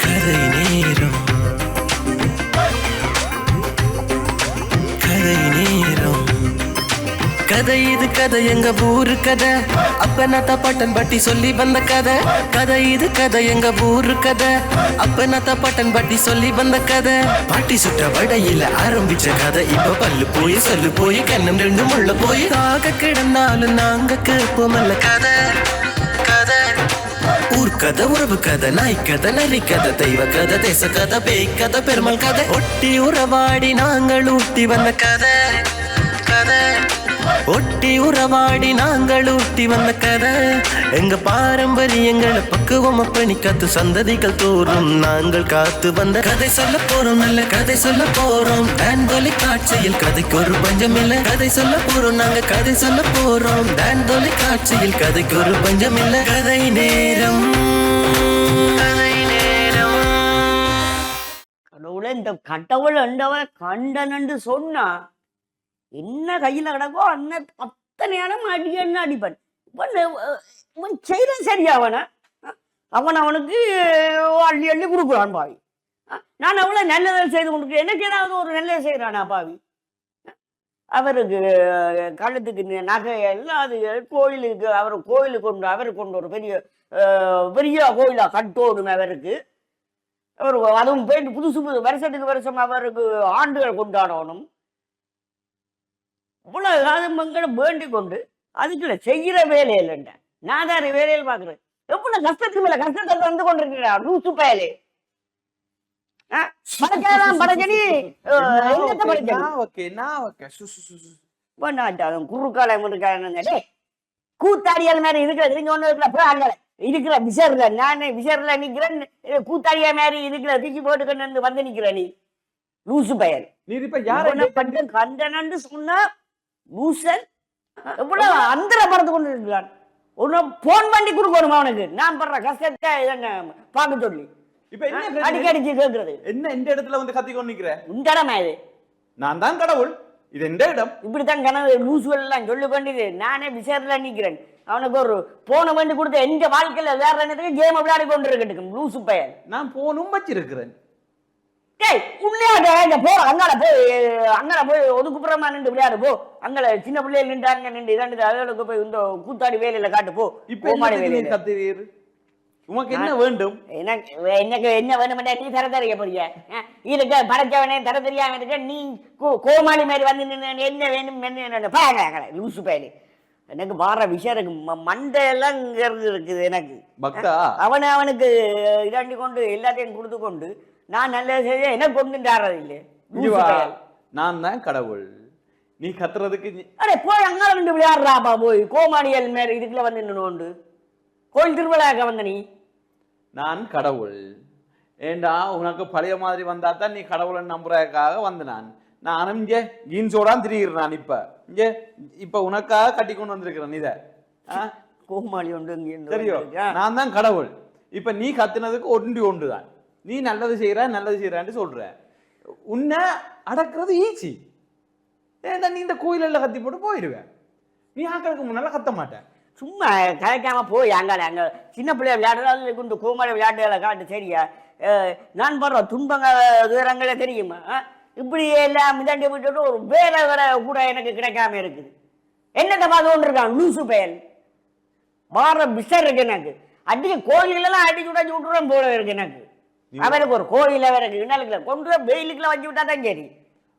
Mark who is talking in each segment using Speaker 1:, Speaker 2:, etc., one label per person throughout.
Speaker 1: கதை நேரம் கதை நேரம் கதை இது கதை எங்க ஊரு கதை அப்பனத்த பட்டன் பட்டி சொல்லி வந்த கதை கதை இது கதை எங்க ஊரு கதை அப்பனத்த பட்டன் பட்டி சொல்லி வந்த கதை பாட்டி சுட்ட வடையில ஆரம்பிச்ச கதை இப்ப பல்லு போய் சொல்லு போய் கண்ணம் ரெண்டும் உள்ள போய் ஆக கிடந்தாலும் நாங்க கேட்போமல்ல கதை கதை ஊர் கதை உறவு கதை நாய் கதை நரி கதை தெய்வ கதை தேச கதை பேய் கதை பெருமாள் கதை ஒட்டி உறவாடி நாங்கள் ஊட்டி வந்த கதை கதை ஒட்டி உறவாடி நாங்கள் ஊட்டி வந்த கதை எங்க பாரம்பரியங்களை பக்குவமா பண்ணி காத்து சந்ததிகள் தோறும் நாங்கள் காத்து வந்த கதை சொல்ல போறோம் நல்ல கதை சொல்ல போறோம் டான் தொலைக்காட்சியில் கதைக்கு ஒரு பஞ்சம் இல்ல கதை சொல்ல போறோம் நாங்க கதை சொல்ல போறோம் டான் தொலைக்காட்சியில் கதைக்கு ஒரு பஞ்சம் இல்ல கதை நேரம் கதை நேரம்.
Speaker 2: கடவுளை இந்த கடவுள் என்றவன் கண்டனன்னு சொன்னா என்ன கையில கிடக்கோ அத்தனையான அடி என்ன அடிப்பன் இவன் செய்யற சரியா அவனுக்கு அள்ளி அள்ளி கொடுக்குறான் பாவி. நான் அவ்வளவு நல்லதை செய்து கொண்டு எனக்கு ஏதாவது ஒரு நல்லதை செய்யறானா பாவி. அவருக்கு கழுத்துக்கு நகை எல்லாது கோயிலுக்கு கோயிலுக்கு அவருக்கு ஒரு பெரிய பெரிய கோயிலா கட்டோடும் அவருக்கு. அதுவும் போயிட்டு புதுசு வருஷத்துக்கு வருஷம் அவருக்கு ஆண்டுகள் கொண்டாடணும். இவ்வளவு காலம் மக்களை வேண்டிக் கொண்டு அதுக்குள்ள செய்கிற வேலை இல்லைண்ட நான் தான் வேலையில் பாக்குறேன். எவ்வளவு கஷ்டத்துக்கு மேல கஷ்டத்தை வந்து கொண்டிருக்கிறா லூசு பயலே. குறுக்கால கூத்தாடியால் மாதிரி இருக்கிற இருக்கிற விசர்ல நானே விசர்ல நிக்கிறேன் கூத்தாடியா மாதிரி இருக்கிற தூக்கி போட்டுக்கன்னு வந்து நிக்கிற நீ லூசு பயல். கண்டனன்னு சொன்னா லூசன் எவ்வளவு அந்தர பறந்து கொண்டு இருக்கிறான். உன்னை போன் பண்ணி கொடுக்கணும் அவனுக்கு நான் படுற கஷ்டத்தை பார்க்க சொல்லி அடிக்கடிச்சு கேட்கறது என்ன இந்த இடத்துல வந்து கத்தி கொண்டு நிக்கிற இந்த இடமா இது நான் தான் கடவுள் இது எந்த இடம் இப்படித்தான் கனவு லூசுகள் எல்லாம் சொல்லி கொண்டு நானே விசாரில நிக்கிறேன். அவனுக்கு ஒரு போனை வேண்டி கொடுத்த எந்த வாழ்க்கையில வேற என்னத்துக்கு கேம் விளையாடி கொண்டு இருக்கட்டும் லூசு பையன். நான் போனும் வச்சிருக்கிறேன். அங்கே போய் ஒதுக்குப்புறமா நின்று விளையாடு போ. அங்கே சின்ன பிள்ளைகள் நின்றாங்க நின்று இதாண்டு அதோட போய் இந்த கூத்தாடி வேலையில காட்டு போ. உனக்கு என்ன வேண்டும் எனக்கு என்ன வேணும் நீ தர தெரிய போறிய இருக்க படைச்சவனே தர தெரியாம இருக்க நீ கோமாளி மாதிரி வந்து நின்று என்ன வேணும் என்ன லூசு பயலி. எனக்கு வார விஷயம் இருக்கு மண்டையெல்லாம் இருக்குது எனக்கு. அவனுக்கு இதாண்டி கொண்டு எல்லாத்தையும் கொடுத்து கொண்டு நான் நல்ல செய்ய எனக்கு கொண்டுட்டாரது இல்லையே. நான் தான் கடவுள் நீ கத்துறதுக்கு அரே போய் அங்கால வந்து விளையாடுறாப்பா போய் கோமாடியல் மேல இதுக்குள்ள வந்து நின்று கோயில் திருவிழாக்க வந்த நீ. நான் கடவுள் ஏண்டா உனக்கு பழைய மாதிரி வந்தா தான் நீ கடவுளை நம்புறதுக்காக வந்து நானும் இங்கே ஜீன்ஸோடான் திரிகிறேன். இப்ப உனக்காக கட்டி கொண்டு வந்திருக்கிறேன் இத கோமாளி ஒன்று தெரியும். நான் தான் கடவுள். இப்ப நீ கத்துனதுக்கு ஒன்றுதான் நீ நல்லது செய்யறான்னு சொல்ற. உன்னை அடக்குறது ஈச்சி. ஏன்டா நீ இந்த கோயில கத்தி போட்டு போயிடுவேன். நீ ஆக்களுக்கு முன்னால கத்த மாட்டேன். சும்மா கலைக்காம போய் அங்கால அங்க சின்ன பிள்ளைய விளையாடுறது இந்த கோமாளி விளையாட்டுகளை காட்டு சரியா. நான் படுற துன்பங்க விவரங்களே தெரியுமா. இப்படி எல்லாம் மிதாண்டி விட்டுட்டு ஒரு வேலை வர கூட எனக்கு கிடைக்காம இருக்குது. என்னத்தை பார்த்து கொண்டு இருக்கான் லூசு பயல். வார பிசர் இருக்கு எனக்கு. அடிக்க கோயிலெல்லாம் அடிச்சு உடச்சு விட்டுறேன் போல இருக்கு எனக்கு. அவருக்கு ஒரு கோயில அவருக்கு இன்னாலுக்குல கொண்டு வெயிலுக்குள்ள வச்சு விட்டா தான் சரி.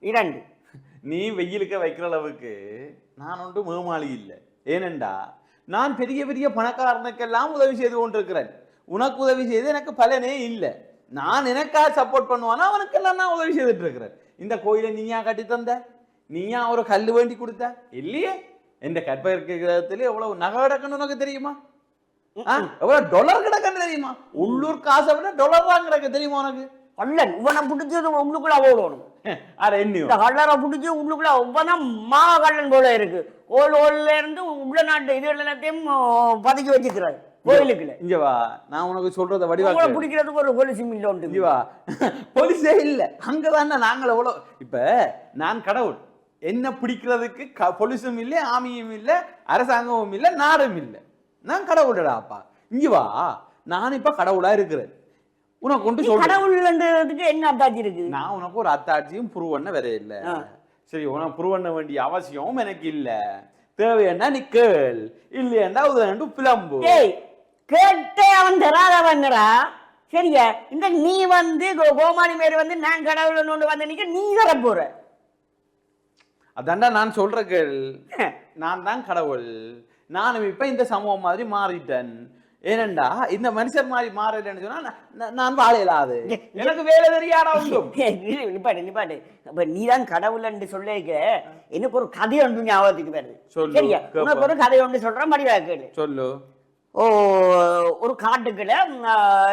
Speaker 2: இரண்டு நீ வெயிலுக்க வைக்கிற அளவுக்கு நான் ஒன்று மேமாளி இல்லை. ஏனெண்டா நான் பெரிய பெரிய பணக்காரனுக்கெல்லாம் உதவி செய்து கொண்டிருக்கிறேன். உனக்கு உதவி செய்து எனக்கு பலனே இல்லை. நான் எனக்காக சப்போர்ட் பண்ணுவானா அவனுக்கெல்லாம் நான் உதவி செய்துட்டு இருக்கிறேன். இந்த கோயிலை நீயா கட்டி தந்த நீயா ஒரு கல் வேண்டி கொடுத்த இல்லையே. எந்த கற்பகிரகத்துல எவ்வளவு நகை கிடக்குன்னு உனக்கு தெரியுமா. எவ்வளவு டாலர் கிடக்குன்னு தெரியுமா. உள்ளூர் காசை விட டாலர் தான் கிடக்கு தெரியுமா உனக்கு. கள்ளன் இவனை பிடிச்சது உள்ளுக்குள்ள ஓடணும். கள்ளரை பிடிச்சி உள்ளுக்குள்ள இவதான் மா கள்ளன் போல இருக்கு. ஓல்ல இருந்து உள்ள நாட்டு இது எல்லாத்தையும் பதுக்கி வச்சுக்கிறாரு கோயிலுக்குள்ள. இங்க வா நான் உனக்கு சொல்றத வடிவா பிடிக்கிறதுக்கு ஒரு போலீஸ் இல்ல உண்டு. இங்க வா போலீஸே இல்ல அங்கதானே நாங்கள் எவ்வளவு. இப்ப நான் கடவுள் என்ன பிடிக்கிறதுக்கு போலீஸும் இல்லை ஆமியும் இல்லை அரசாங்கமும் இல்லை நாடும் இல்லை. நான் கடவுளடா அப்பா. இங்க வா
Speaker 3: நான் இப்ப கடவுளா இருக்கிறேன் உனக்கு கொண்டு சொல்றேன்
Speaker 2: கடவுள்ன்றதுக்கு என்ன அத்தாட்சி இருக்கு
Speaker 3: நான் உனக்கு ஒரு அத்தாட்சியும் ப்ரூவ் பண்ண வேற இல்ல சரி உனக்கு ப்ரூவ் பண்ண வேண்டிய அவசியமும் எனக்கு இல்ல தேவைன்னா நீ கேள் இல்லையா உதண்டு பிளம்பு
Speaker 2: கேட்டே அவன் தராதவங்கடா சரியா இந்த நீ வந்து கோமாளி மாரி வந்து நான் கடவுள் ஒன்று வந்து நிக்க நீ தர போற
Speaker 3: அதான்டா நான் சொல்ற கேள் நான் தான் கடவுள் நானும் இப்ப இந்த சமூகம் மாதிரி மாறிட்டேன் ஏனண்டா இந்த மனுஷர் மாதிரி மாறலன்னு சொன்னா நான் வாழையிலாது எனக்கு வேலை தெரியாடா உண்டும்
Speaker 2: நிப்பாட்டு அப்ப நீதான் கடவுள் என்று சொல்லிருக்க எனக்கு ஒரு கதை ஒன்று ஞாபகத்துக்கு வருது சரியா உனக்கு ஒரு கதை ஒன்று சொல்ற மடிவா கேளு
Speaker 3: சொல்லு
Speaker 2: ஒரு காட்டுக்குள்ள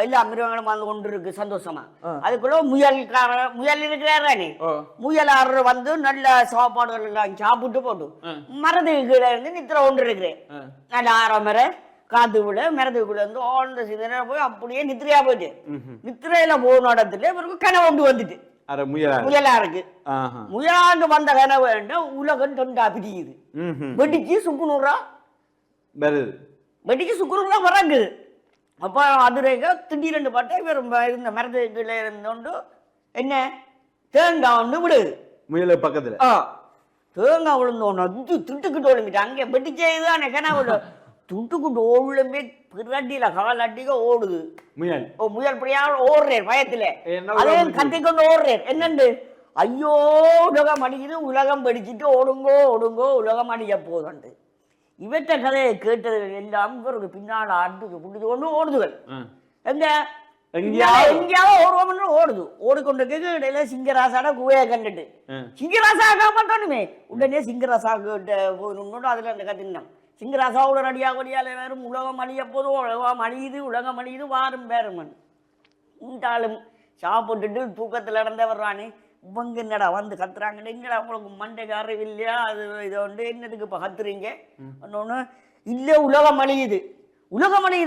Speaker 2: எல்லா மிருகங்களும் வந்து கொண்டு இருக்கு சந்தோஷமா அதுக்குள்ள முயல் இருக்கிறாரானே முயலாளர் வந்து நல்ல சாப்பாடுகள் எல்லாம் சாப்பிட்டு போட்டு மரத்துக்கு கீழே இருந்து நித்திர கொண்டு இருக்கிறேன் நல்ல ஆரம்பரை காத்து விட மரத்துக்குள்ள இருந்து ஆழ்ந்த சிந்தனை போய் அப்படியே நித்திரையா போயிட்டு நித்திரையில போன இடத்துல இவருக்கு கனவு கொண்டு வந்துட்டு முயலா இருக்கு முயலாண்டு வந்த கனவு உலகம் தொண்டா பிரியுது வெடிச்சு சுக்குநூறா வருது வெடிக்கு சுக்குருங்களா வராங்குது அப்போ அதுரேக திடீரெண்டு பார்த்தா இவர் இந்த மரத்துக்குள்ள இருந்தோண்டு என்ன தேங்காய் ஒன்று விடுது
Speaker 3: முயல பக்கத்துல
Speaker 2: தேங்காய் விழுந்தோன்னு அது துட்டுக்கிட்டு ஒழுங்கிட்டு அங்கே வெடிச்சேதான் கனவு துட்டுக்கிட்டு ஓடுமே பிறட்டியில காலாட்டிக்க ஓடுது
Speaker 3: முயல்
Speaker 2: முயல் பிடியா ஓடுறேன் பயத்துல அதே கத்திக்கொண்டு ஓடுறேன் என்னண்டு ஐயோ உலகம் அடிக்குது உலகம் வெடிச்சிட்டு ஓடுங்கோ ஓடுங்கோ உலகம் அடிக்க போதுண்டு இவற்ற கதையை கேட்டது எல்லாம் இவருக்கு பின்னால் ஆட்டுக்கு பிடிச்சு கொண்டு ஓடுதுகள் எங்க எங்கேயாவது ஓடுவோம்னு ஓடுது ஓடிக்கொண்டு இடையில சிங்கராசான குவையை கண்டுட்டு சிங்கராசா காப்பாற்றணுமே உடனே சிங்கராசா கிட்ட போகணும்னு அதுல அந்த கத்தினோம் சிங்கராசாவோட நடியா கொடியால வேறும் உலகம் அழிய போதும் உலகம் அழியுது வாரும் வேறுமன் இந்தாலும் சாப்பிட்டுட்டு தூக்கத்தில் இறந்த வர்றானே இவங்க என்னடா வந்து கத்துறாங்கன்னு என்னடா உங்களுக்கு மண்டைக்காரர் இல்லையா அது இதை வந்து என்னதுக்கு இப்போ கத்துறீங்க ஒன்று இல்லை உலகம் அழியுது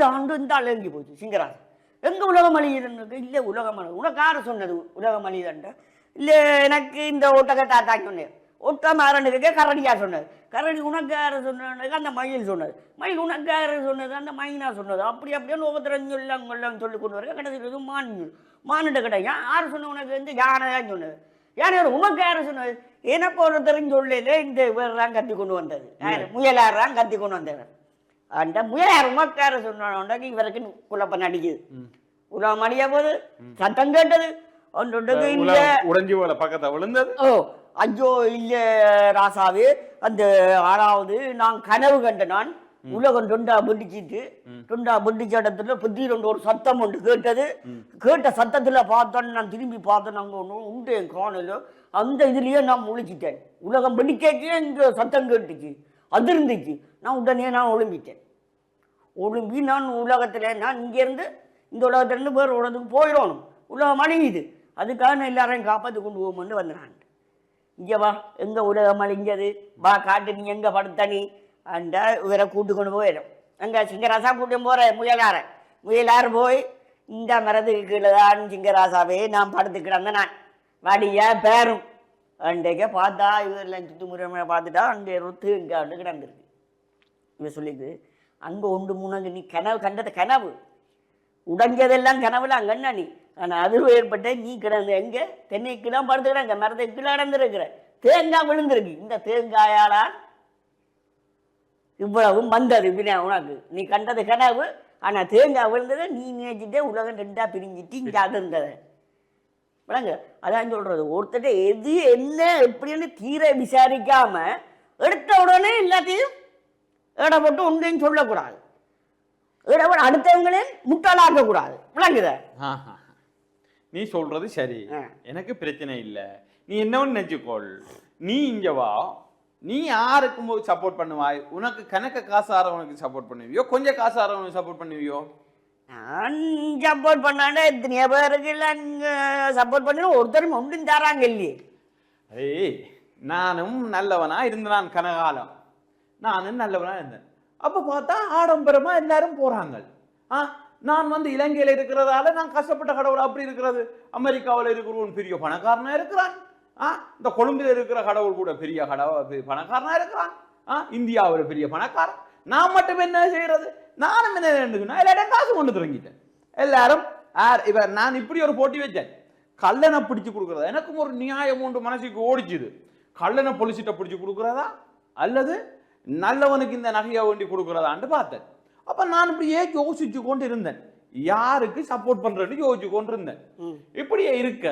Speaker 2: ஆண்டு இந்த ஆள் எங்கி போச்சு சிங்கராஜ் எங்கே உலகம் அழியுதுன்னு இல்லை உலகம் அழியுது உனக்கு யாரு சொன்னது உலகம் அழியுதுன்ட்டு இல்லை எனக்கு இந்த ஒட்டகத்தை தாக்கி சொன்னேன் ஒட்டம் யாருன்னு கரடியார் சொன்னது கரடி உனக்கு யாரு சொன்னதுக்கு அந்த மயில் சொன்னது மயில் உனக்கு யாரு சொன்னது அந்த மைனா சொன்னது அப்படியே ஒவ்வொருத்தரஞ்சு எல்லாம் சொல்லி கொண்டு வர கடைசியில் மானிட்ட கிடையாது யார் சொன்ன உனக்கு வந்து யானை தான் சொன்னது யானை உனக்கு யாரு சொன்னது எனக்கு ஒருத்தரும் சொல்லல இந்த இவர் தான் கத்தி கொண்டு வந்தது முயலார் தான் கத்தி கொண்டு வந்தவர் அந்த முயலார் உனக்கு யாரு சொன்னாக்கு இவருக்கு குழப்பம் நடிக்குது உலகம் அடிய போது சத்தம் கேட்டது
Speaker 3: உடைஞ்சு போல பக்கத்தை விழுந்தது
Speaker 2: ஐயோ இல்ல ராசாவே அந்த ஆறாவது நான் கனவு கண்ட நான் உலகம் தொண்டா பிடிச்ச இடத்துல புத்திரண்டு ஒரு சத்தம் ஒன்று கேட்டது கேட்ட சத்தத்துல பார்த்தோன்னு நான் திரும்பி பார்த்தேன் அங்கே ஒன்று உண்டு என் காணல அந்த இதுலயே நான் முழிச்சிட்டேன் உலகம் பிடிக்கே இங்க சத்தம் கேட்டுச்சு அது இருந்துச்சு நான் உடனே நான் ஒழும்பி நான் உலகத்துல நான் இங்கேருந்து இந்த உலகத்திலேருந்து வேறு உலகத்துக்கு போயிடணும் உலகம் அழியுது அதுக்காக நான் எல்லாரையும் காப்பாற்றி கொண்டு போகும்போது வந்துடுறான் இங்கே வா எங்கே உலகம் அழிஞ்சது வா காட்டு நீ எங்கே படுத்த நீ அந்த இவரை கூட்டு கொண்டு போயிடும் அங்கே சிங்கராசா கூட்டு போகிறேன் முயலார் போய் இந்த மரத்துக்கு கீழே தான் சிங்கராசாவே நான் படுத்து கிடந்தேன் நான் வடியா பேரும் அன்றைக்க பார்த்தா இவரெல்லாம் சுற்றுமுறை பார்த்துட்டா அங்கே ரொத்து இங்கே வந்து கிடந்திருக்கு இவன் சொல்லிது அங்கே ஒன்று மூணு நீ கனவு கண்டது கனவு உடைஞ்சதெல்லாம் கனவுல அங்கண்ணா நீ ஆனால் அது ஏற்பட்ட நீ கிடந்து எங்கே தென்னைக்குலாம் படுத்துக்கிறேன் இந்த மரத்துக்கு கீழே கிடந்துருக்கிற தேங்காய் விழுந்திருக்கு இந்த தேங்காயால இவ்வளவும் வந்தது வினா உனக்கு நீ கண்டது கனவு ஆனால் தேங்காய் விழுந்ததை நீ நினைச்சிட்டே உலகம் ரெண்டா பிரிஞ்சிட்டு இங்கே அது இருந்தது விளங்க அதான் சொல்றது ஒருத்தட்ட எது என்ன எப்படின்னு தீர விசாரிக்காம எடுத்த உடனே எல்லாத்தையும் ஏடப்பட்டு ஒன்றையும் சொல்லக்கூடாது ஏடப்பட அடுத்தவங்களே முட்டாளாக்க கூடாது விளங்குத
Speaker 3: நீ சொல்றது சரி எனக்கு பிரச்சனை இல்லை நீ என்ன நினைச்சுக்கோள் நீ இங்க வா நீ யாருக்கும் சப்போர்ட் பண்ணுவாய் உனக்கு கணக்க காசாரவனுக்கு சப்போர்ட் பண்ணுவியோ கொஞ்சம் காசாரவனுக்கு சப்போர்ட் பண்ணுவியோ
Speaker 2: நான் சப்போர்ட் பண்ணாண்டா எத்தனையோ பேருக்கு சப்போர்ட் பண்ணி ஒருத்தரும் ஒன்றும் தராங்க இல்லையே
Speaker 3: ஏய் நானும் நல்லவனா இருந்தேன் கனகாலம் நானும் நல்லவனா இருந்தேன் அப்ப பார்த்தா ஆடம்பரமா எல்லாரும் போறாங்க நான் வந்து இலங்கையில இருக்கிறதால நான் கஷ்டப்பட்ட கடவுள் அப்படி இருக்கிறது அமெரிக்காவில் இருக்கிறவன் பெரிய பணக்காரனா இருக்கிறான் இந்த கொழும்பில் இருக்கிற கடவுள் கூட பெரிய கடவுள் பணக்காரனா இருக்கிறான் இந்தியாவில் பெரிய பணக்காரன் நான் மட்டும் என்ன செய்யறது நானும் என்ன வேண்டுக்குன்னா எல்லாரும் காசு கொண்டு தொடங்கிட்டேன். எல்லாரும் இப்ப நான் இப்படி ஒரு போட்டி வச்சேன். கள்ளனை பிடிச்சு கொடுக்கறதா, எனக்கும் ஒரு நியாயம் ஒன்று மனசுக்கு ஓடிச்சுது. கள்ளனை பொலிசிட்ட பிடிச்சு கொடுக்கறதா அல்லது நல்லவனுக்கு இந்த நகையை வேண்டி கொடுக்கறதான்னு பார்த்தேன். அப்ப நான் இப்படியே யோசிச்சு கொண்டு இருந்தேன், யாருக்கு சப்போர்ட் பண்றேன்னு யோசிச்சு கொண்டு இருந்தேன். இப்படியே இருக்க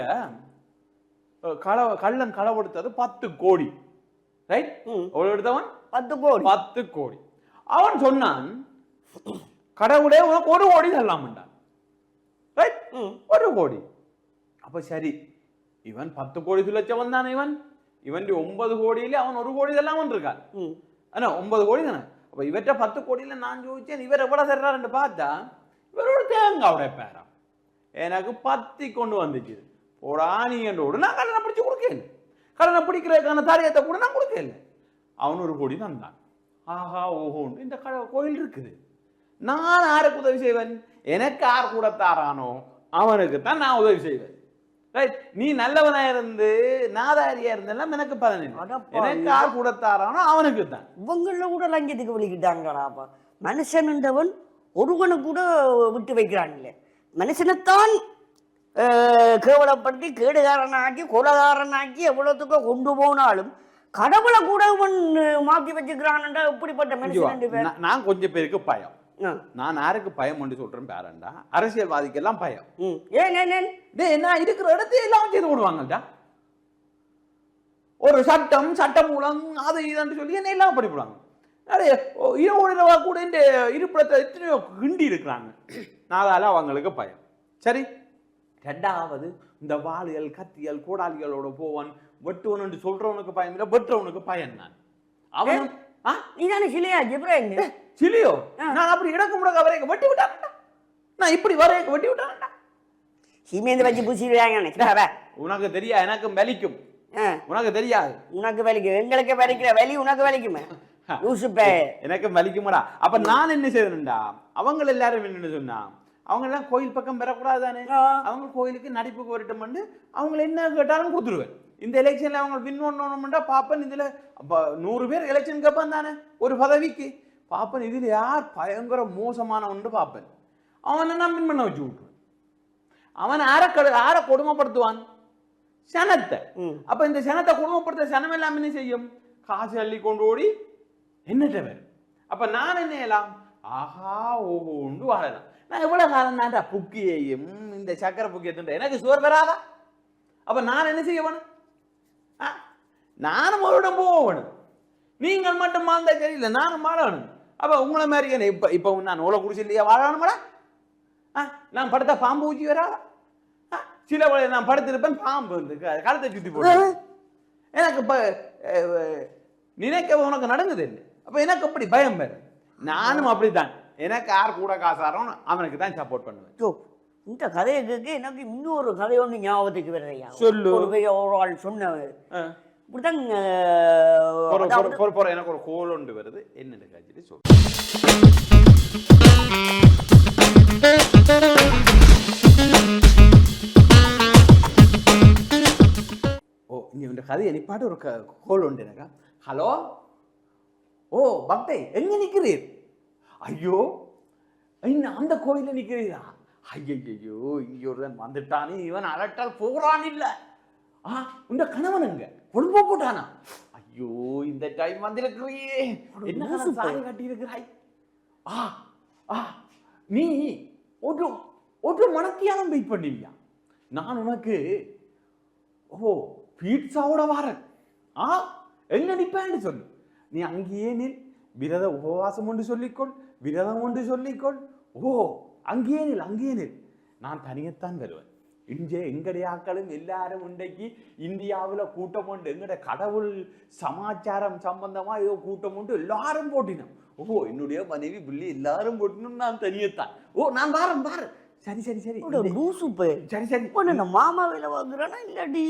Speaker 3: கள்ளன் களவெடுத்தது 10 கோடி. ரைட்? எடுத்தவன் 10 கோடி. அவன் சொன்னான், கடவுளே உனக்கு 1 கோடி தரலாம்டான். ரைட்? 1 கோடி. அப்ப சரி, இவன் 10 கோடி சுழச்சவன் தானே. இவன் 9 கோடியில அவன் 1 கோடி தரலாமன் இருக்கான். ஆனா 9 கோடி தானே. அப்ப இவற்ற 10 கோடியில நான் யோசிச்சேன், இவர் எவ்வளவு தர்றாருன்னு பார்த்தா இவரோட தேங்காவுடைய பேரம் எனக்கு 10 கொண்டு வந்துச்சு. போடா நீ என்னோடு நான் கடனை பிடிச்சு கொடுக்கல, கடனை பிடிக்கிறதுக்கான தாரியத்தை கூட நான் கொடுக்கல. அவன் 1 கோடி தந்தான். ஆஹா ஓஹோன்னு இந்த கோயில் இருக்குது. நான் யாருக்கு உதவி செய்வேன்? எனக்கு யார் கூட தாரானோ அவனுக்கு தான் நான் உதவி செய்வேன். ரைட்? நீ நல்லவனா இருந்து நாதாரியா இருந்தெல்லாம் எனக்கு பலன் இல்லை. எனக்கு யார் கூட தாரானோ அவனுக்கு தான்.
Speaker 2: இவங்கள கூட லஞ்சத்துக்கு வலிக்கிட்டாங்களாப்பா. மனுஷன்ன்றவன் ஒருவனு கூட விட்டு வைக்கிறான் இல்லை. மனுஷனைத்தான் கேவலப்படுத்தி கேடுகாரனாக்கி கொலகாரனாக்கி எவ்வளவுத்துக்கோ கொண்டு போனாலும் கடவுளை கூட இவன் மாற்றி வச்சுக்கிறான்டா. இப்படிப்பட்ட மனுஷன்.
Speaker 3: நான் கொஞ்சம் பேருக்கு பயம். நான் யாருக்கு பயம் என்று சொல்றேன் பேரண்டா, அரசியல்வாதிக்கெல்லாம் பயம். என்ன இருக்கிற இடத்தையும் எல்லாம் செய்து விடுவாங்கடா. ஒரு சட்டம் மூலம் அதை இதுன்னு சொல்லி என்ன எல்லாம் படிப்படுவாங்க. இரவு கூட இந்த இருப்பிடத்தை எத்தனையோ கிண்டி இருக்கிறாங்க. அதனால அவங்களுக்கு பயம். சரி, 2வது இந்த வாளியல் கத்தியல் கோடாலிகளோட போவன் வெட்டுவன் என்று சொல்றவனுக்கு பயம் இல்லை, வெட்டுறவனுக்கு பயம். நான் அவன்
Speaker 2: நீதானே சிலையா ஜிப்ரேன்?
Speaker 3: சிலியோ? நான் அப்படி இடக்கு முடக்க வரைக்கும் வெட்டி விட்டான்டா. நான் இப்படி வரைக்கும் வெட்டி விட்டான்டா.
Speaker 2: சீமேந்து வச்சு பூசிடுவாங்க.
Speaker 3: உனக்கு தெரியா? எனக்கு வலிக்கும். உனக்கு தெரியாது.
Speaker 2: உனக்கு வலிக்கும், எங்களுக்கு வலிக்கிற வலி உனக்கு வலிக்குமே.
Speaker 3: எனக்கு வலிக்குமாடா. அப்ப நான் என்ன செய்யணும்டா, அவங்க எல்லாரும் என்னன்னு சொன்னா அவங்க எல்லாம் கோயில் பக்கம் பெறக்கூடாது தானே. அவங்க கோயிலுக்கு நடிப்புக்கு வரட்டும் பண்ணு, அவங்க என்ன கேட்டாலும் கொடுத்துருவேன். இந்த எலெக்ஷன்ல அவங்க வின் பண்ணணும்டா பாப்பன். இதுல 100 பேர் எலெக்ஷன் கேட்பான் தானே ஒரு பதவிக்கு. பாப்பன் இதுல யார் பயங்கர மோசமானவன் பாப்பன், அவனை நான் வின் பண்ண வச்சு விட்டுருவேன். அவன் யார கொடுமைப்படுத்துவான்? சனத்தை. அப்ப இந்த சனத்தை கொடுமைப்படுத்த சனம் எல்லாம் என்ன செய்யும்? காசு அள்ளி கொண்டு ஓடி என்னட்ட வேறு. அப்ப நான் என்ன செய்யலாம்? ஆஹா ஓஹோண்டு வாழலாம். நான் எவ்வளவு காலம் தான்டா புக்கியையும் இந்த சக்கரை புக்கிய எனக்கு சுவர் வராதா? அப்ப நான் என்ன செய்ய வேணும்? நானும் அவரிடம் போகணும். நீங்கள் மட்டும் வாழ்ந்தா சரியில்லை, நானும் வாழணும். அப்ப உங்களை மாதிரி இப்ப நான் ஓலை குடிச்சு இல்லையா வாழணுமாடா? நான் படுத்தா பாம்பு ஊச்சி வராதா? சில நான் படுத்திருப்பேன், பாம்பு கழுத்தை சுத்தி போடு. எனக்கு இப்ப நினைக்க உனக்கு நடந்தது இல்லை. அப்ப எனக்கு அப்படி பயம் வேறு. நானும் அப்படித்தான். எனக்கு யார் கூட காசாரோன்னு அவனுக்கு தான் சப்போர்ட் பண்ணுவேன்.
Speaker 2: இந்த கதையை கேட்க எனக்கு இன்னொரு கதை ஒன்று ஞாபகத்துக்கு வருதையா.
Speaker 3: சொல்லு.
Speaker 2: ஒரு ஆள் சொன்னவர் இப்படிதான்.
Speaker 3: எனக்கு ஒரு கோல் ஒன்று வருது, என்னன்னு காய்ச்சிட்டு சொல்லு. ஓ, இங்க இந்த கதையை நிப்பாட்டு ஒரு கோல் உண்டு எனக்கா. ஹலோ, ஓ பக்தை எங்க நிக்கிறீர்? ஐயோ இன்னும் அந்த கோயில நிக்கிறீரா? ஐயோ இங்க ஒருவன் வந்துட்டானே, இவன் அலட்டால் போறான் இல்ல. உண்ட கணவன் எங்க கொழும்பு போட்டானா? ஐயோ இந்த டைம் வந்திருக்கிறியே, என்ன சாரி கட்டி இருக்கிறாய்? நீ ஒரு மணக்கியாலும் வெயிட் பண்ணியா? நான் உனக்கு பீட்சாவோட வரேன். எங்க நிப்பேன்னு சொல்லு. நீ அங்கேயே நில், விரத உபவாசம் ஒன்று சொல்லிக்கொள், விரதம் ஒன்று சொல்லிக்கொள். அங்கேயே நில். நான் தனியத்தான் வருவேன். இங்கே எங்களுடைய ஆக்களும் எல்லாரும் இன்றைக்கு இந்தியாவில் கூட்டம் உண்டு. எங்கட கடவுள் சமாச்சாரம் சம்பந்தமா ஏதோ கூட்டம் உண்டு, எல்லாரும் போட்டினோம். என்னுடைய மனைவி பிள்ளை எல்லாரும் போட்டினோம், நான் தனியத்தான். நான் வாரேன். சரி சரி சரி சரி சரி.
Speaker 2: மாமா வேலை வாங்குறானா இல்லாட்டி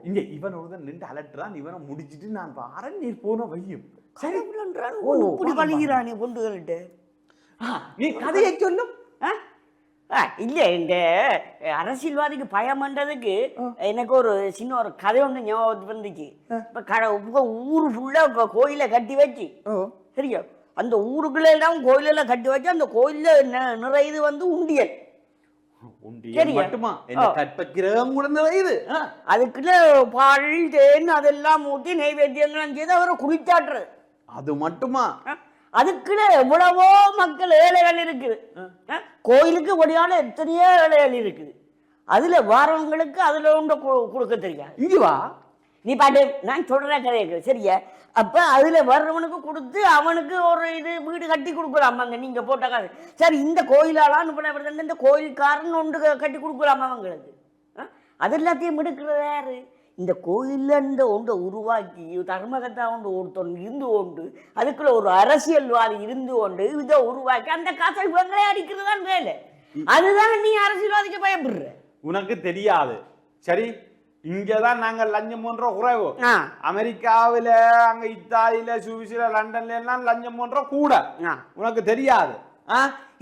Speaker 3: இங்க இவன் ஒருத்தன் நின்று அலட்டுறான். இவனை முடிச்சிட்டு நான் வாரன், நீ போன வையும். சரி
Speaker 2: பழகிறானே கொண்டுகிட்டு.
Speaker 3: நீ கதையை சொல்லும்.
Speaker 2: இல்ல இந்த அரசியல்வாதிக்கு பயம் பண்றதுக்கு எனக்கு ஒரு சின்ன ஒரு கதை ஒண்ணு ஞாபகத்துக்கு வந்துச்சு. இப்ப ஊரு ஃபுல்லா கோயில கட்டி வச்சு சரியா அந்த ஊருக்குள்ள எல்லாம் கோயிலெல்லாம் கட்டி வச்சு அந்த கோயில்ல நிறையுது வந்து உண்டியல்.
Speaker 3: உண்டியல் மட்டுமா? என்ன கற்பகிரகம் கூட நிறையுது.
Speaker 2: அதுக்குள்ள பால் தேன் அதெல்லாம் ஊற்றி நைவேத்தியங்கள் செய்து அவரை குளிச்சாட்டுறது.
Speaker 3: அது மட்டுமா?
Speaker 2: அதுக்குள்ள எவ்வளவோ மக்கள் ஏழைகள் இருக்குது. கோயிலுக்கு ஒடியான எத்தனையோ ஏழைகள் இருக்குது. அதுல வரவங்களுக்கு அதுல ஒன்று கொடுக்க தெரியாது.
Speaker 3: இங்க வா,
Speaker 2: நீ பாட்டு நான் சொல்ற கதையை சரியா? அப்ப அதுல வர்றவனுக்கு கொடுத்து அவனுக்கு ஒரு இது வீடு கட்டி கொடுக்கலாம். அங்க நீங்க போட்ட காசு சரி இந்த கோயிலாலாம் இந்த கோயில்காரன் ஒன்று கட்டி கொடுக்கலாம் அவங்களுக்கு. அது எல்லாத்தையும் எடுக்கிறது யாரு? இந்த கோயில்ல இந்த ஒன்றை உருவாக்கி தர்மகத்தா ஒன்று ஒருத்தன் இருந்து கொண்டு அதுக்குள்ள ஒரு அரசியல்வாதி இருந்து கொண்டு இதை உருவாக்கி அந்த காசை இவங்களே அடிக்கிறது தான் வேலை. அதுதான் நீ அரசியல்வாதிக்கு பயப்படுற.
Speaker 3: உனக்கு தெரியாது. சரி, இங்கதான் நாங்க லஞ்சம் போன்ற குறைவு. அமெரிக்காவில அங்க இத்தாலியில சுவிஸ்ல லண்டன்ல எல்லாம் லஞ்சம் போன்ற கூட. உனக்கு தெரியாது.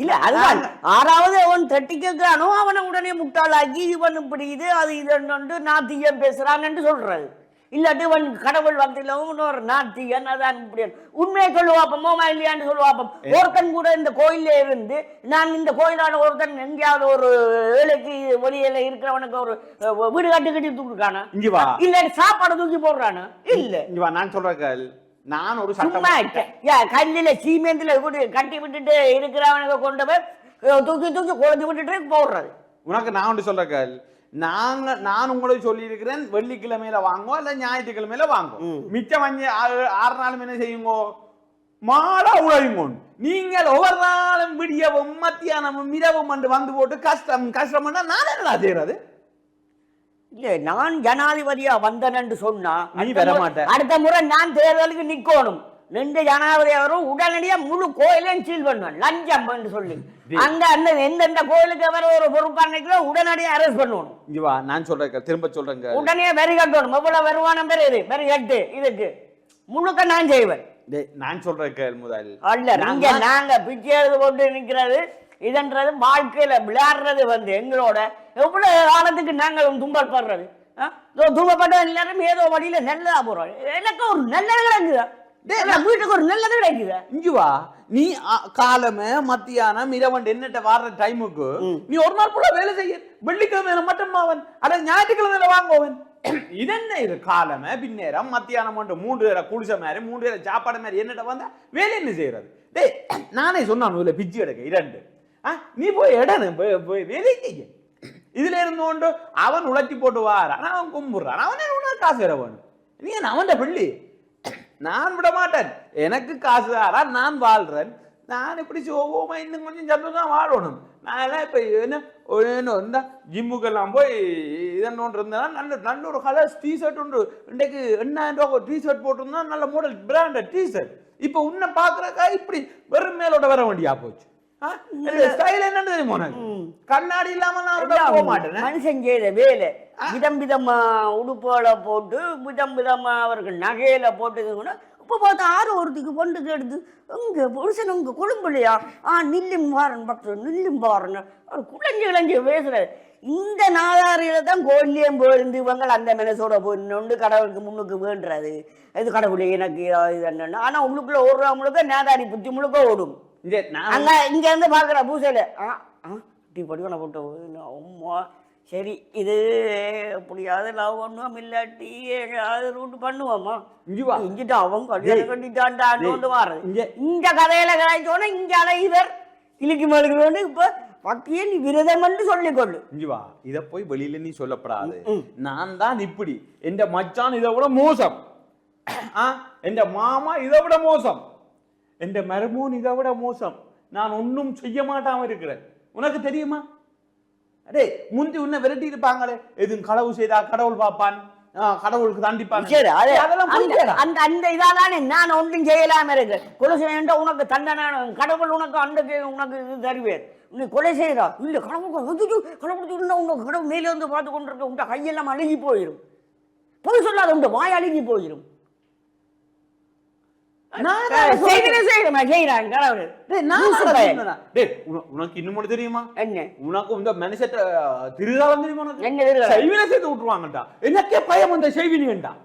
Speaker 2: இல்ல அதுதான் 6வது அவன் தட்டி கேட்கிறானோ அவனை உடனே முட்டாளாக்கி இவன் இப்படி இது அது இது நாத்தியம் பேசுறான்னு சொல்றது. இல்லாட்டி இவன் கடவுள் வந்திலும் ஒரு நாத்தியன் அதான் இப்படி உண்மையை சொல்லுவாப்போமோ இல்லையான்னு சொல்லுவாப்போம். ஒருத்தன் கூட இந்த கோயில இருந்து நான் இந்த கோயிலான ஒருத்தன் எங்கேயாவது ஒரு ஏழைக்கு வெளியில இருக்கிறவனுக்கு ஒரு வீடு கட்டி கொடுக்கானா? இல்லாட்டி சாப்பாடு தூக்கி போடுறானா? இல்ல
Speaker 3: நான் சொல்றேன், நான் ஒரு
Speaker 2: சும்மா கல்லில சீமெந்தில கட்டி விட்டுட்டு இருக்கிறவனுக்கு கொண்டு போய் தூக்கி தூக்கி குழந்தை விட்டுட்டு போடுறது.
Speaker 3: உனக்கு நான் ஒன்று சொல்றேன், நான் உங்களுக்கு சொல்லி இருக்கிறேன், வெள்ளிக்கிழமையில வாங்கோ இல்ல ஞாயிற்றுக்கிழமையில வாங்கோ. மிச்சம் 6 நாளும் என்ன செய்யுங்கோ? மாடா உழையுங்கோ. நீங்கள் ஒவ்வொரு நாளும் விடியவும் மத்தியானமும் இரவும் வந்து போட்டு கஷ்டம் கஷ்டம் நான் என்னடா செய்யறது?
Speaker 2: இல்ல நான் ஜனாதிபதியா வந்தேன்னு சொன்னா
Speaker 3: நீ வர மாட்டேன்.
Speaker 2: அடுத்த முறை நான் தேர்தலுக்கு நிக்கணும். 2 ஜனாதிபதி வரும் உடனடியா முழு கோயிலையும் சீல் பண்ணுவேன் லஞ்சம் சொல்லி. அங்க அந்த எந்தெந்த கோயிலுக்கு வர ஒரு பொறுப்பான உடனடியா அரெஸ்ட் பண்ணுவோம்.
Speaker 3: நான் சொல்றேன், திரும்ப சொல்றேங்க,
Speaker 2: உடனே வரி கட்டணும். எவ்வளவு வருமானம் பெறுது வரி கட்டு இதுக்கு முழுக்க நான் செய்வேன்.
Speaker 3: நான் சொல்றேன் முதல்
Speaker 2: அல்ல நீங்க நாங்க பிச்சை எழுது கொண்டு நிக்கிறது இதன்றது வாழ்க்கையில விளையாடுறது வந்து எங்களோட எவ்வளவு காலத்துக்கு நாங்கள் தும்பல் படுறது. தும்பப்பட்ட எல்லாரும் ஏதோ வழியில நல்லதா போறோம். எனக்கு ஒரு நல்லது கிடைக்குதா? வீட்டுக்கு ஒரு நல்லது கிடைக்குதா?
Speaker 3: இங்குவா நீ காலமே மத்தியானம் இரவன் என்னட்ட வாடுற டைமுக்கு நீ ஒரு நாள் கூட வேலை செய்ய. வெள்ளிக்கிழமை மட்டும் அவன் அட ஞாயிற்றுக்கிழமையில வாங்குவன். இதென்ன இது காலமே பின்னேரம் மத்தியானம் மட்டும் 3 நேரம் குளிச்ச மாதிரி 3 நேரம் சாப்பாடு மாதிரி என்னட்ட வந்தா வேலை என்ன செய்யறது? டே நானே சொன்னான் பிச்சு எடுக்க 2 நீ போய் இடணும் போய் வேலை செய்ய. இதுல இருந்து கொண்டு அவன் உழைச்சி போட்டு வாரான், அவன் கும்பிடுறான், அவனே உனக்கு காசு வேற வேணும். நீ அவன் பிள்ளை நான் விட மாட்டேன். எனக்கு காசு தாரா, நான் வாழ்றேன். நான் இப்படி சோகமா இன்னும் கொஞ்சம் சந்தோஷம் வாழணும். நான் எல்லாம் இப்ப என்ன ஜிம்முக்கெல்லாம் போய் இதன்னு இருந்தா நல்ல ஒரு கலர் டிஷர்ட் உண்டு. இன்றைக்கு 8000 ரூபாய் டிஷர்ட் போட்டிருந்தா நல்ல மாடல் பிராண்டட் டிஷர்ட். இப்ப உன்னை பாக்குறக்கா இப்படி வெறும் மேலோட வர வேண்டியா போச்சு. கண்ணாடி இல்லாம
Speaker 2: மனுஷன் செய்த வேலை விதம் விதமா உடுப்புகளை போட்டு விதம் விதமா அவர்கள் நகையில போட்டு இப்ப பார்த்தா 6 ஒருத்திக்கு பொண்டுக்கு எடுத்து உங்க புருஷன் உங்க குடும்பலையா நில்லும் பாருன்னு பக்கம் நில்லும் பாருன்னு குழஞ்சி கிழஞ்சி பேசுறது. இந்த நாதாரியில தான் கோயிலையும் போயிருந்து இவங்க அந்த மனசோட போயிருந்து கடவுளுக்கு முன்னுக்கு வேண்டுறது. இது கடவுளை எனக்கு இது என்னன்னு ஆனா உள்ளுக்குள்ள ஓடுற முழுக்க நாதாரி புத்தி முழுக்க ஓடும். அங்க இங்க இருந்து பாக்குற பூசையில இப்படி படிவனை போட்டு அம்மா சரி இது எப்படியாவது லவ் பண்ணுவோம் இல்லாட்டி அது ரூட்டு பண்ணுவோமா இங்கிட்ட அவன் கல்யாணம் கட்டிட்டான்டான்னு வந்து மாறுது. இந்த கதையில காய்ச்சோன்னா இங்க அலைவர் கிளிக்கு மழுகிறோன்னு இப்ப பக்கிய நீ விரதம் என்று சொல்லிக்கொள்ளு.
Speaker 3: இஞ்சுவா இத போய் வெளியில நீ சொல்லப்படாது. நான் தான் இப்படி எந்த மச்சான் இதை விட மோசம், எந்த மாமா இதை விட மோசம், எந்த மருமோன் இதை விட மோசம். நான் ஒன்னும் செய்ய மாட்டாம இருக்கிறேன். உனக்கு தெரியுமா? அடே முந்தி உன்னை விரட்டி இருப்பாங்களே, எதுவும் களவு செய்தா கடவுள் பார்ப்பான், கடவுளுக்கு தண்டிப்பான்.
Speaker 2: அந்த இதாதானே நான் ஒன்றும் செய்யலாம இருக்கு. கொலை செய்ய உனக்கு தண்டனை கடவுள் உனக்கு அன்றைக்கு உனக்கு இது தருவேன். நீ கொலை செய்யறா இல்ல கடவுள் கடவுள் உனக்கு கடவுள் மேலே வந்து பார்த்து கொண்டிருக்க உங்க கையெல்லாம் அழுகி போயிடும். பொய் சொல்லாத உங்க வாய் அழுகி போயிடும்.
Speaker 3: உனக்கு இன்னும் தெரியுமா? உனக்கு இந்த மனுஷத்தை திருகாலம் தெரியுமா? செய்வினை செய்து விட்டுருவாங்கடா. எனக்கே பயம் அந்த செய்வினி வேண்டாம்.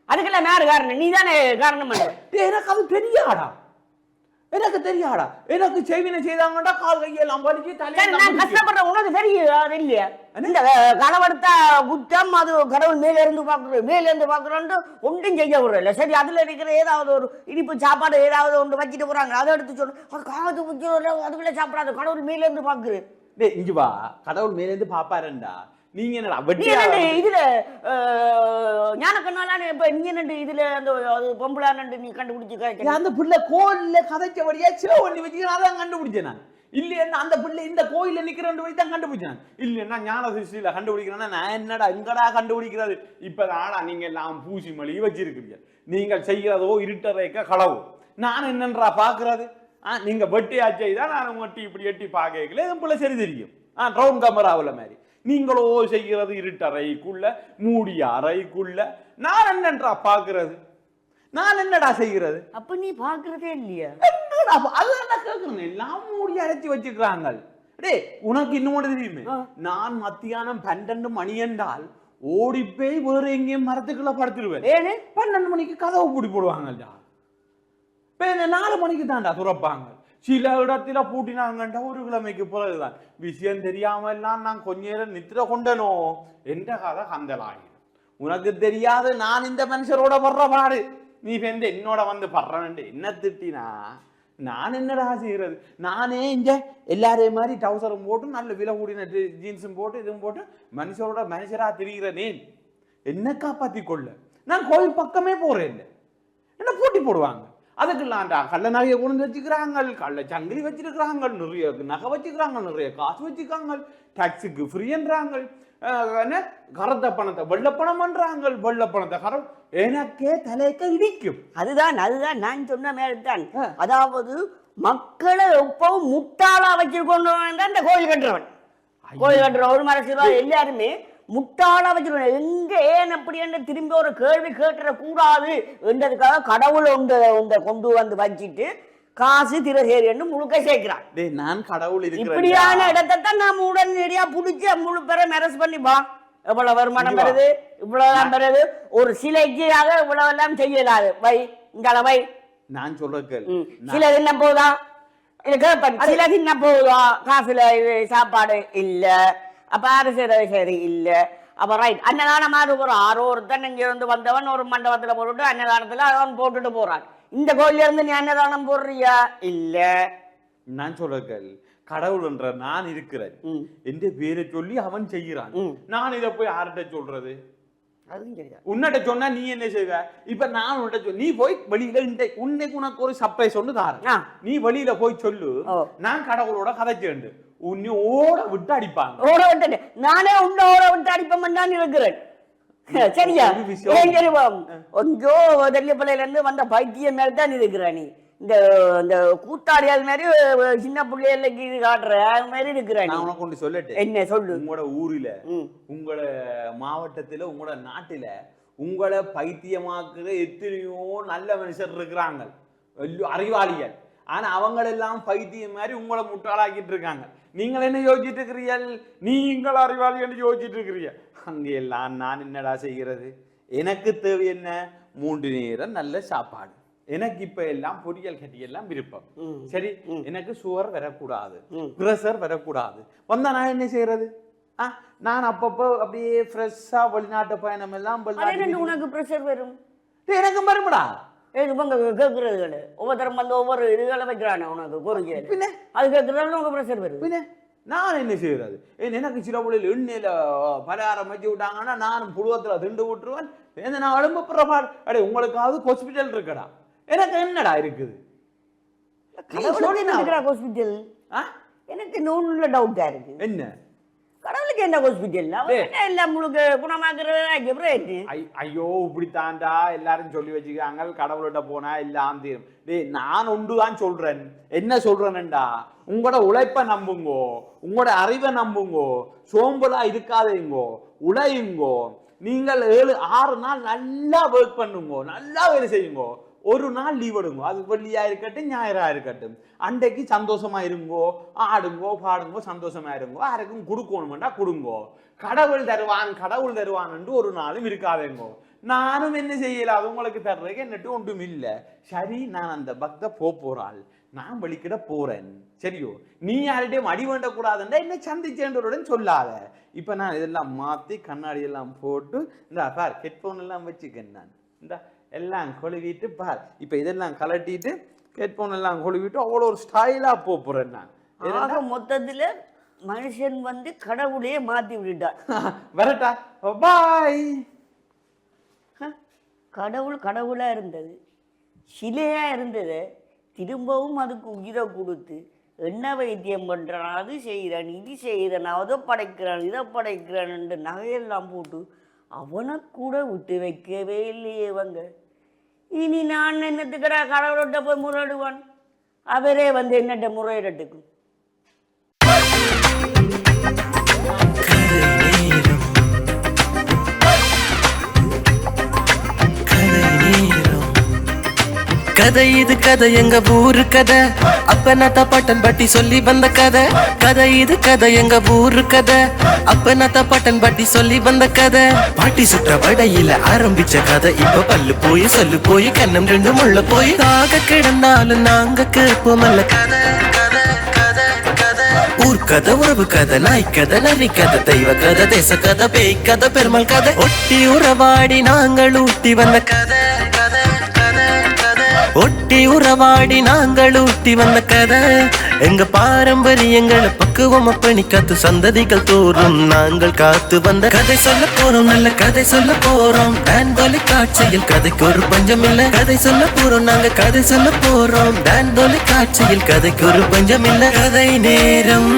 Speaker 2: அதுக்கெல்லாம் யாரு காரணம்? நீ தானே காரணம்.
Speaker 3: எனக்கு அது தெரியாடா. எனக்கு தெரியாடா, எனக்கு செய்வினை செய்தாங்கடா கால் கையெல்லாம் வலிச்சு
Speaker 2: சரி,
Speaker 3: தலையெல்லாம்
Speaker 2: நான்
Speaker 3: பிடிச்சு.
Speaker 2: கஷ்டப்படுறேன் உனக்கு தெரியும் அது இல்லையா இந்த களவெடுத்தா குற்றம் அது கடவுள் மேல இருந்து பாக்குறோம் ஒன்றும் செய்ய விடல. சரி, அதுல இருக்கிற ஏதாவது ஒரு இனிப்பு சாப்பாடு ஏதாவது ஒன்று வச்சுட்டு போறாங்க, அதை எடுத்து சொல்லு அது காது குச்சோட அதுக்குள்ள சாப்பிடாது கடவுள் மேல இருந்து பாக்குறது.
Speaker 3: டேய் இங்க வா, கடவுள் மேல இருந்து பாப்பாருண்டா. நீங்க என்னடா
Speaker 2: நீ
Speaker 3: வெட்டியா
Speaker 2: என்னண்டு இதுல ஞானக்கண்ணாலான்னு இப்ப நீ என்னண்டு இதுல அந்த அது பொம்பளான்னு நீ கண்டுபிடிச்சு
Speaker 3: அந்த பிள்ளை கோயில்ல கதைச்சபடியா சில ஒண்ணி வச்சு அதான் கண்டுபிடிச்சேன் நான். இல்லையா அந்த பிள்ளை இந்த கோயில்ல நிக்கிறேன் வழி தான் கண்டுபிடிச்சேன். இல்லைன்னா ஞான சிருஷ்டியில கண்டுபிடிக்கிறேன்னா நான் என்னடா எங்கடா கண்டுபிடிக்கிறது? இப்பதாடா நீங்க எல்லாம் பூசி மொழி வச்சிருக்கிறீங்க. நீங்கள் செய்யறதோ இருட்டறைக்க களவு. நான் என்னன்றா பாக்குறது? நீங்க வெட்டியாச்சை தான் நான் உங்கட்டி இப்படி எட்டி பார்க்கல என் பிள்ளை சரி தெரியும். ரவுண்ட் கேமராவில் மாதிரி நீங்களோ செய்கிறது இருட்டறைக்குள்ள மூடிய அறைக்குள்ள. நான் என்னன்றா பாக்குறது? நான் என்னடா செய்கிறது?
Speaker 2: அப்ப நீ பாக்குறதே இல்லையா?
Speaker 3: அதான் கேக்குறேன், எல்லாம் மூடி அடைச்சி வச்சுக்கிறாங்க. டே உனக்கு இன்னும் தெரியுமே, நான் மத்தியானம் 12 மணி என்றால் ஓடிப்போய் வேற எங்கேயும் மரத்துக்குள்ள படுத்துருவேன். 12 மணிக்கு கதவு பூட்டி போடுவாங்கடா. 4 மணிக்கு தான்டா துறப்பாங்க. சில இடத்துல பூட்டினாங்கண்டா 1 கிழமைக்கு பிறகுதான். விஷயம் தெரியாம எல்லாம் நான் கொஞ்ச நேரம் நித்திர கொண்டனோ என்ற கதை கந்தலாகிடும். உனக்கு தெரியாது நான் இந்த மனுஷரோட படுற பாடு. நீ வந்து என்னோட வந்து படுறேன் என்ன திட்டினா நான் என்னடா செய்யறது? நானே இங்க எல்லாரையும் மாதிரி டவுசரும் போட்டு நல்ல விலை கூடின ஜீன்ஸும் போட்டு இதுவும் போட்டு மனுஷரா திரிகிறேனே, என்ன காப்பாத்தி கொள்ள நான் கோயில் பக்கமே போறேன். என்ன பூட்டி போடுவாங்க. அதுக்குல்லாண்டா கள்ள நகையை கொண்டு வச்சுக்கிறாங்க, கள்ள சங்கிலி வச்சிருக்கிறாங்க, நிறைய நகை வச்சுக்கிறாங்க, நிறைய காசு வச்சுக்கிறாங்க, டாக்ஸுக்கு ஃப்ரீன்றாங்க, கரத்த பணத்தை வெள்ளப்பணம் பண்றாங்க, வெள்ளப்பணத்தை கரம். எனக்கே தலைக்க இடிக்கும்.
Speaker 2: அதுதான் நான் சொன்ன மாதிரி தான். அதாவது மக்களை எப்பவும் முட்டாளா வச்சிருக்கோம் இந்த கோயில் கட்டுறவன். கோயில் கட்டுறவன் ஒரு மரசிவா எல்லாருமே முட்டாளா வச்சிருக்கோம். எங்க ஏன் அப்படி என்று திரும்பி ஒரு கேள்வி கேட்டுற கூடாது என்றதுக்காக கடவுள் கொண்டு வந்து வச்சிட்டு காசு திரசேரி முழுக்க சேர்க்கிறான்.
Speaker 3: நான் கடவுள்
Speaker 2: இப்படியான இடத்தான் நாம் உடனடியா புடிச்சு முழு பேரை மெரஸ் பண்ணி வா, எவ்வளவு வருமானம் வருது, இவ்வளவுதான் வருது, ஒரு சிலைக்காக இவ்வளவு எல்லாம் செய்யலாது, வை இந்த வை.
Speaker 3: நான் சொல்றேன்,
Speaker 2: சில தின்ன போதா இல்ல கேட்பேன், சில தின்ன போதா காசுல சாப்பாடு இல்ல, அப்ப சரி இல்ல. அப்ப ரைட் அன்னதானம் மாதிரி ஒரு ஒருத்தன் இங்க இருந்து வந்தவன் ஒரு மண்டபத்துல போட்டுட்டு அன்னதானத்துல அவன் போட்டுட்டு போறான். இந்த கோயில இருந்து நீ அன்னதானம் போடுறியா? இல்ல.
Speaker 3: நான் சொல்றேன், கடவுள் என்ற நான் இருக்கிறேன், எந்த பேரை சொல்லி அவன் செய்கிறான். நான் இதை போய் யார்கிட்ட சொல்றது? உன்னிட்ட சொன்னா நீ என்ன செய்வ? இப்ப நான் உன்னிட்ட நீ போய் வெளியில உன்னைக்கு உனக்கு ஒரு சர்ப்ரைஸ் ஒன்று தார, நீ வெளியில போய் சொல்லு, நான் கடவுளோட கதைச்சேன், உன்னை ஓட விட்டு அடிப்பாங்க.
Speaker 2: ஓட விட்டு நானே உன்னை ஓட விட்டு அடிப்பேன் தான் இருக்கிறேன். சரியா? கொஞ்சோ தெரியப்பள்ளையில இருந்து வந்த பைத்தியம் மேல தான் இருக்கிற நீ. இந்த கூத்தாடியால் மாதிரி சின்ன பிள்ளைகளுக்கு இது காட்டுற அது மாதிரி இருக்கிற.
Speaker 3: நான் உனக்கு ஒன்று சொல்லட்டு,
Speaker 2: என்ன சொல்லு?
Speaker 3: உங்களோட ஊரில, உங்களோட மாவட்டத்துல, உங்களோட நாட்டில உங்களை பைத்தியமாக்குற எத்தனையோ நல்ல மனுஷர் இருக்கிறாங்க, அறிவாளிகள். ஆனா அவங்களெல்லாம் பைத்தியம் மாதிரி உங்களை முட்டாளாக்கிட்டு இருக்காங்க. நீங்கள் என்ன யோசிச்சுட்டு இருக்கிறீர்கள்? நீங்கள் அறிவாளி என்று யோசிச்சுட்டு இருக்கிறீங்க. அங்கே எல்லாம் நான் என்னடா செய்கிறது? எனக்கு தேவை என்ன? 3 நேரம் நல்ல சாப்பாடு. எனக்கு இப்ப எல்லாம் பொரியல் கட்டி எல்லாம் விருப்பம். சரி, எனக்கு சுகர் வரக்கூடாது, பிரஷர் வரக்கூடாது. வந்தா நான் என்ன செய்யறது? நான் அப்பப்போ அப்படியே ஃப்ரெஷ்ஷா வெளிநாட்டு பயணம் எல்லாம்.
Speaker 2: உனக்கு பிரஷர் வரும்?
Speaker 3: எனக்கு வரும்டா.
Speaker 2: கேட்கறது ஒவ்வொருத்தரும் வந்து ஒவ்வொரு இதுகளை வைக்கிறானே உனக்கு குறிஞ்சு, அது கேட்கறதால உனக்கு பிரஷர் வருது.
Speaker 3: பின்ன நான் என்ன செய்யறது? எனக்கு சில பொழுது எண்ணெயில பலகாரம் வச்சு விட்டாங்கன்னா நானும் புழுவத்துல திண்டு விட்டுருவேன். நான் உடம்பு பிரபாடு அடே உங்களுக்காவது ஹாஸ்பிட்டல் இருக்கடா, எனக்கு என்னடா இருக்குது?
Speaker 2: ஹாஸ்பிட்டல் எனக்கு நூல்ல டவுட்டா இருக்கு.
Speaker 3: என்ன
Speaker 2: கடவுளுக்கு என்ன ஹாஸ்பிட்டல் எல்லாம் முழுக்க குணமாக்குறது?
Speaker 3: ஐயோ இப்படித்தாண்டா எல்லாரும் சொல்லி வச்சுக்காங்க, கடவுள்கிட்ட போனா எல்லாம் தீரும். டேய் நான் ஒன்றுதான் சொல்றேன். என்ன சொல்றேன்டா, உங்களோட உழைப்ப நம்புங்கோ, உங்களோட அறிவை நம்புங்கோ, சோம்பலா இருக்காதீங்கோ, உழையுங்கோ. நீங்கள் 7-6 நாள் நல்லா ஒர்க் பண்ணுங்கோ, நல்லா வேலை செய்யுங்கோ, ஒரு நாள் லீவ் எடுங்க. அது வெள்ளியா இருக்கட்டும் ஞாயிறா இருக்கட்டும், அன்றைக்கு சந்தோஷமா இருங்கோ, ஆடுங்கோ பாடுங்கோ, சந்தோஷமா இருங்கோ. யாருக்கும் கொடுக்கணும்டா கொடுங்கோ. கடவுள் தருவான் கடவுள் தருவான் என்று ஒரு நாளும் இருக்காதேங்கோ. நானும் என்ன செய்யல, அது உங்களுக்கு தர்றதுக்கு என்னட்டு ஒன்றும் இல்லை. சரி, நான் அந்த பக்த போறாள், நான் வெளிக்கிட போறேன், சரியோ? நீ யார்கிட்டயும் அடி வேண்டக்கூடாதுன்னா என்ன சந்திச்சேன்றவுடன் சொல்லாத. இப்ப நான் இதெல்லாம் மாத்தி கண்ணாடி எல்லாம் போட்டு இந்த பார் ஹெட்போன் எல்லாம் வச்சுக்கேன். நான் இந்த எல்லாம் கொழுவிட்டு பார், இப்ப இதெல்லாம் கலட்டிட்டு ஹெட்போன் எல்லாம் கொழுவிட்டு அவ்வளோ ஒரு ஸ்டைலா போறேன். நான்
Speaker 2: மொத்தத்துல மனுஷன் கடவுளையே மாத்தி விட்டுட்டான்.
Speaker 3: வரட்டா, பாய்.
Speaker 2: கடவுள் கடவுளா இருந்தது, சிலையா இருந்தது, திரும்பவும் அதுக்கு உயிரை கொடுத்து என்ன வைத்தியம் பண்றான், அது செய்கிறான், இது செய்கிறான், அதை படைக்கிறான், இதை படைக்கிறான் என்று நகையெல்லாம் போட்டு அவனை கூட விட்டு வைக்கவே இல்லையே இவங்க. இனி நான் என்னத்துக்கடா கடவுள்கிட்ட போய் முறையிடுவான்? அவரே என்னட்ட முறையிடட்டுக்கும்.
Speaker 1: கதை இது கதை எங்க ஊரு கதை, அப்பனாத்த பாட்டன் பாட்டி சொல்லி வந்த கதை. கதை இது கதை எங்க ஊரு கதை, அப்பனாத்த பாட்டன் பாட்டி சொல்லி வந்த கதை. பாட்டி சுற்ற வடையில ஆரம்பிச்ச கதை இப்ப பல்லு போய் சொல்லு போய் கண்ணம் ரெண்டு முள்ள போய் தாக கிடந்தாலும் நாங்க கேட்போமல்ல கதை. ஊர்கதை, உறவு கதை, நாய் கதை, நரி கதை, தெய்வ கதை, தேச கதை, பேய் கதை, பெருமாள் கதை, ஒட்டி உறவாடி நாங்கள் ஊட்டி வந்த கதை. ஒட்டி உறவாடி நாங்கள் ஊட்டி வந்த கதை. எங்க பாரம்பரியங்களை பக்குவம் அப்பணி காத்து சந்ததிகள் தோறும் நாங்கள் காத்து வந்த கதை சொல்ல போறோம், நல்ல கதை சொல்ல போறோம். டான் தொலைக்காட்சியில் கதைக்கு ஒரு பஞ்சம் இல்ல, கதை சொல்ல போறோம், நாங்க கதை சொல்ல போறோம். டான் தொலைக்காட்சியில் கதைக்கு ஒரு பஞ்சம் இல்ல. கதை நேரம்